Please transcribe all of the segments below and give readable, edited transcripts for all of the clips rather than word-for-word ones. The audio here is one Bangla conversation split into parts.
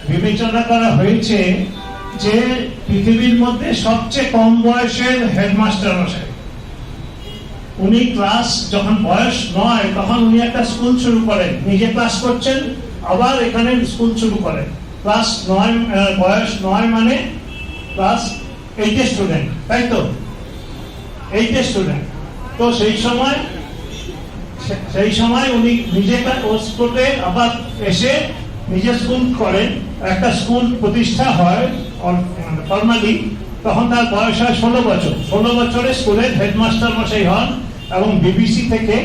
বিবেচনা করা হয়েছে যে পৃথিবীর মধ্যে সবচেয়ে কম বয়সের হেডমাস্টার মশাই, উনি ক্লাস যখন বয়স 9 তখন উনি একটা স্কুল শুরু করেন, নিজে ক্লাস করছেন আবার এখানে স্কুল শুরু করেন। ক্লাস 9 বয়স 9 মানে ক্লাস 8 স্টুডেন্ট, তাই তো 8 স্টুডেন্ট। তো সেই সময় উনি নিজে স্কুলে আবার এসে নিজে স্কুল করেন, একটা স্কুল প্রতিষ্ঠা হয় ফর্মালি, তখন তার বয়স হয় 16 বছর। 16 বছরে স্কুলের হেডমাস্টার মশাই হন এবং বিবিসি থেকে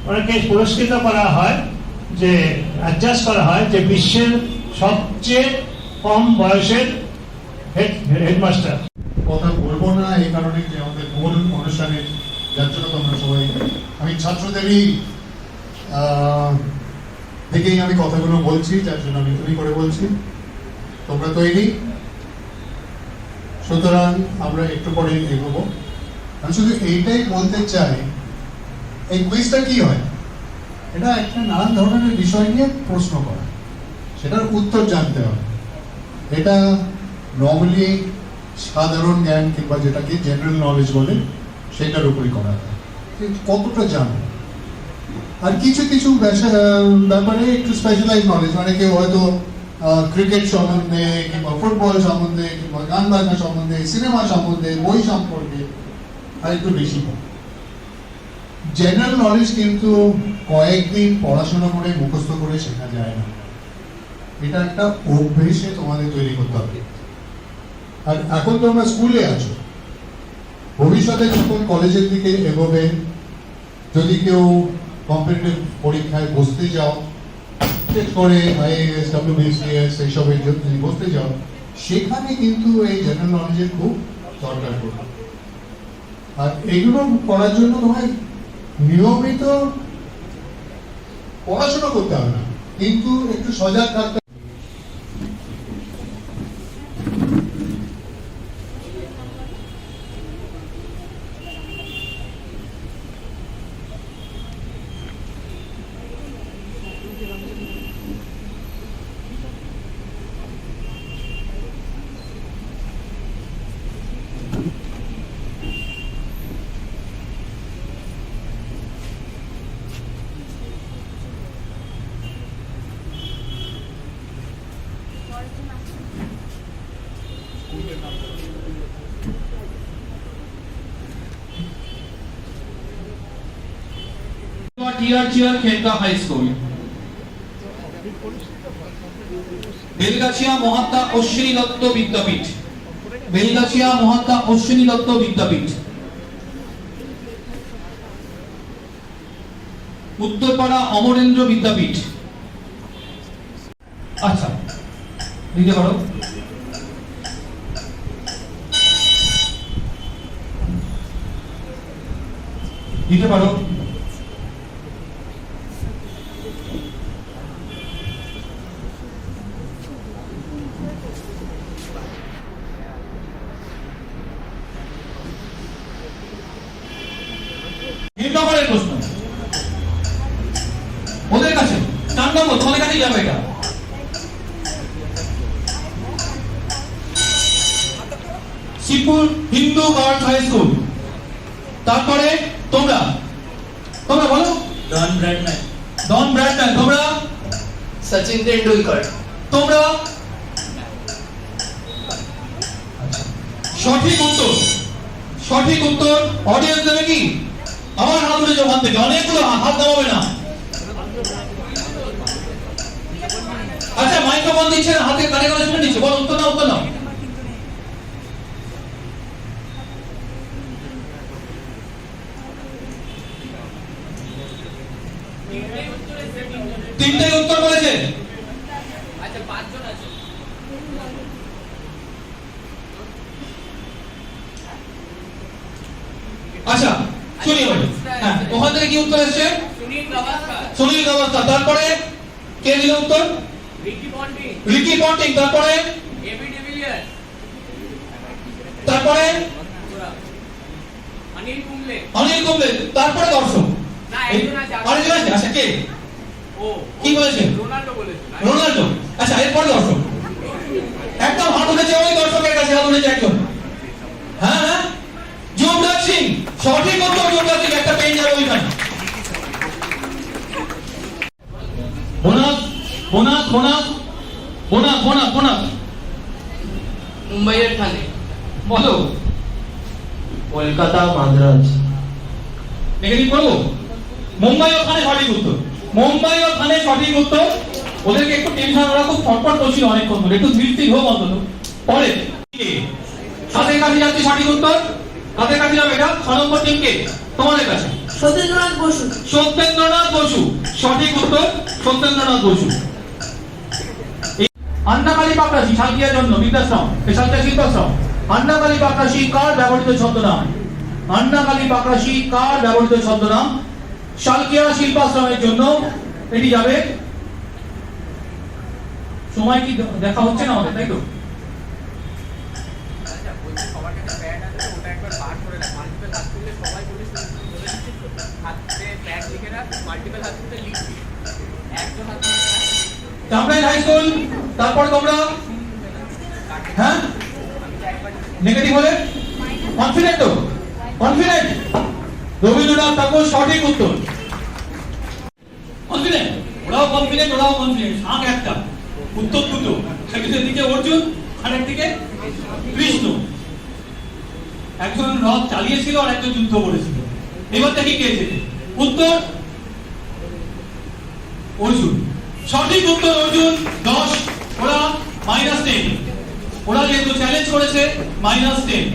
ওনাকে পুরস্কৃত করা হয়, যে অ্যাডজাস্ট করা হয় যে বিশ্বের সবচেয়ে কম বয়সের হেডমাস্টার। কথা বলবো না এই কারণে যে আমাদের মূল অনুষ্ঠানে যার জন্য তোমরা সবাই, আমি ছাত্রদেরই থেকেই আমি কথাগুলো বলছি, যার জন্য আমি তুমি করে বলছি। তোমরা তৈরি? সুতরাং আমরা একটু পরে এগোবো। আমি শুধু এইটাই বলতে চাই, এই কুইজটা কি হয়, এটা একটা নানান ধরনের বিষয় নিয়ে প্রশ্ন করা, সেটার উত্তর জানতে হবে। এটা নর্মালি সাধারণ জ্ঞান কিংবা যেটাকে জেনারেল নলেজ বলে সেটার উপরই করা হয়, কতটা জানো। আর কিছু কিছু ব্যাপারে একটু স্পেশালাইজ নলেজ, মানে কেউ হয়তো ক্রিকেট সম্বন্ধে কিংবা ফুটবল সম্বন্ধে কিংবা গান বাজনা সম্বন্ধে, সিনেমা সম্বন্ধে, বই সম্পর্কে আর একটু বেশি। জেনারেল নলেজ কিন্তু কয়েকদিন পড়াশোনা করে মুখস্থ করে শেখা যায় না, এটা একটা অভ্যেসে তোমাদের তৈরি করতে হবে। আর এখন তোমরা স্কুলে আছো, ভবিষ্যতে যখন কলেজের দিকে এগোবে, যদি কেউ কম্পিটিটিভ পরীক্ষায় বসতে যাও, বিশেষ করে আইএএস, ডব্লিউবিসিএস এইসবে যদি বসতে যাও, সেখানে কিন্তু এই জেনারেল নলেজের খুব দরকার পড়বে। আর এগুলো করার জন্য তোমায় নিয়মিত পড়াশোনা করতে হবে না, কিন্তু একটু সজাগ থাকতে। টিয়ারচিয়ার খেলকা হাই স্কুল, বেলগাছিয়া মহাত্মা অশ্বিনী দত্ত বিদ্যাপীঠ, বেলগাছিয়া মহাত্মা অশ্বিনী দত্ত বিদ্যাপীঠ, উত্তরপাড়া অমরেন্দ্র বিদ্যাপীঠ। আচ্ছা দিতে পারো। দিতে পারো। হিমনগরের প্রশ্ন ওদের কাছে, 4 নম্বর তোমাদের কাছেই যাবে এটা। Shibpur Hindu Girls High School. তারপরে তোমরা বলো। Don Bradman. তোমরা সচিন তেন্ডুলকর। তোমরা সঠিক উত্তর অডিয়েন্স দেবে কি? আমার হাত উঠে ওখান থেকে, অনেকগুলো হাত দাবাবে না। আচ্ছা মাইক্রোফোন দিচ্ছে, হাতে কানে কানে শুনে নিচ্ছে, বল উত্তর নাও। তিনটাই উত্তর বলেছে। আচ্ছা 5 জন আছে। আচ্ছা শুনি বলি। হ্যাঁ ওখান থেকে কি উত্তর এসেছে? সুনীল গাভাস্কার। তারপরে কে দিল উত্তর? Ricky Ponting. তারপরে এবি ডিভিলিয়ার্স। তারপরে অনিল কুম্বলে। তারপরে দর্শক না একজন আছে। আরেকজন আছে। আচ্ছা কে? ও কি বলেছে? রোনাল্ডো বলেছে। রোনাল্ডো। আচ্ছা এরপরে দর্শক বলেছে একজন? হ্যাঁ হ্যাঁ, যুবরাজ সিং। সঠিক উত্তর যুবরাজ সিং, একটা পেন যাবে ওইখানে। Bonus bonus bonus bonus bonus bonus. মুম্বাইয়ের থানে। বলো। কলকাতা মাদ্রাজ। নেগেটিভ করবো? মুম্বাই ওখানে সঠিক উত্তর। মুম্বাই ওখানে সঠিক উত্তর। ওদেরকে একটু টেনশন, ওরা খুব ফটফট করছিল অনেকক্ষণ ধরে, একটু ধীর স্থির হোক অন্তত। পরে কাদের কাছে যাচ্ছে সঠিক উত্তর? কাদের কাছে যাবে এটা? 6 নম্বর টিমকে, তোমাদের কাছে। সত্যেন্দ্রনাথ বসু। সত্যেন্দ্রনাথ বসু, সঠিক উত্তর সত্যেন্দ্রনাথ বসু। আন্নাকালী পাকরাশি, শালকিয়ার জন্য বৃদ্ধাশ্রম, শালকিয়া শিল্পাশ্রম। আন্নাকালী পাকরাশি কার ব্যবহৃত ছদ্মনাম? আন্নাকালী পাকরাশি কার ব্যবহৃত ছদ্মনাম? শালকিয়া শিল্পাশ্রমের জন্য এটি যাবে। সময় কি দেখা হচ্ছে না আমাদের, তাই তো? আচ্ছা, বলছি সবার কাছে প্যাড আছে তো, ওটা একবার পাঠ করে রাখ। মাল্টিপল হাত তুললে সবাই বলিস, বলে দিচ্ছিস তো? হাতে প্যাড লিখে রাখ, মাল্টিপল হাত তুলতে লিখবি। একজন হাত তুলতে চামড়াই হাই স্কুল। তারপর তোমরা হ্যাঁ নেগেটিভ হলে কনফিডেন্ট তো? কনফিডেন্ট? রবীন্দ্রনাথ ঠাকুর সঠিক উত্তর। কনফিডেন্ট? ওরাও কনফিডেন্ট, ওরাও কনফিডেন্ট। শাঁখ একটা, উত্তর দুটো। একদিকে অর্জুন আর একদিকে কৃষ্ণ। একজন রথ চালিয়েছিল আর একজন যুদ্ধ করেছিল। এবার দেখি কে জেতে। উত্তর অর্জুন। সঠিক উত্তর অর্জুন। 10। ওরা -10। ওরা যেহেতু চ্যালেঞ্জ করেছে -10।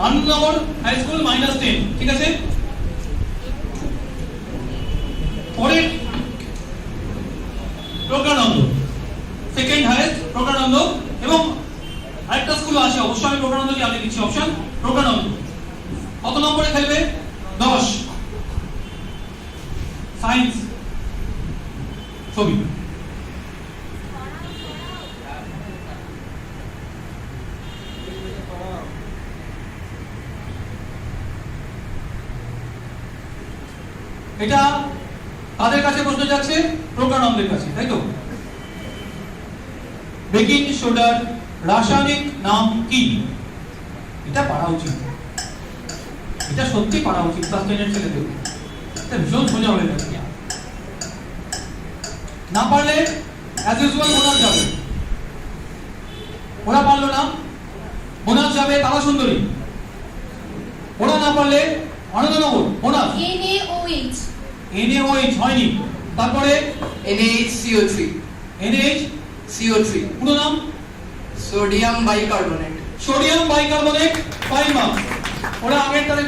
Anandnagar High School -10। ঠিক আছে, পরের প্রজ্ঞানন্দ সেকেন্ড হাইয়েস্ট, প্রজ্ঞানন্দ। এবং আরেকটা স্কুল আছে, অবশ্যই আমি প্রজ্ঞানন্দকে আগে দিচ্ছি অপশন। প্রজ্ঞানন্দ কত নম্বরে খেলবে? 10। সায়েন্স ছবি। এটা তাদের কাছে প্রশ্ন যাচ্ছে, প্রজ্ঞানন্দের কাছে, তাই তো? বেকিং সোডার রাসায়নিক নাম কি? এটা পড়া উচিত, এটা সত্যি পড়া উচিত ক্লাস 10 এর ছেলেদের। এটা ভীষণ সোজা হয়ে যাবে। না পারলে অ্যাজ ইউজুয়াল বোনাস যাবে। ওরা পারলো না, বোনাস যাবে তারা সুন্দরী। ওরা না পারলে আনন্দনগর বোনাস। NaOH। NaOH হয়নি। তারপরে NaHCO3। NaHCO3 পুরো নাম? Sodium bicarbonate. Sodium bicarbonate. 5 marks. ওরা আগের তারে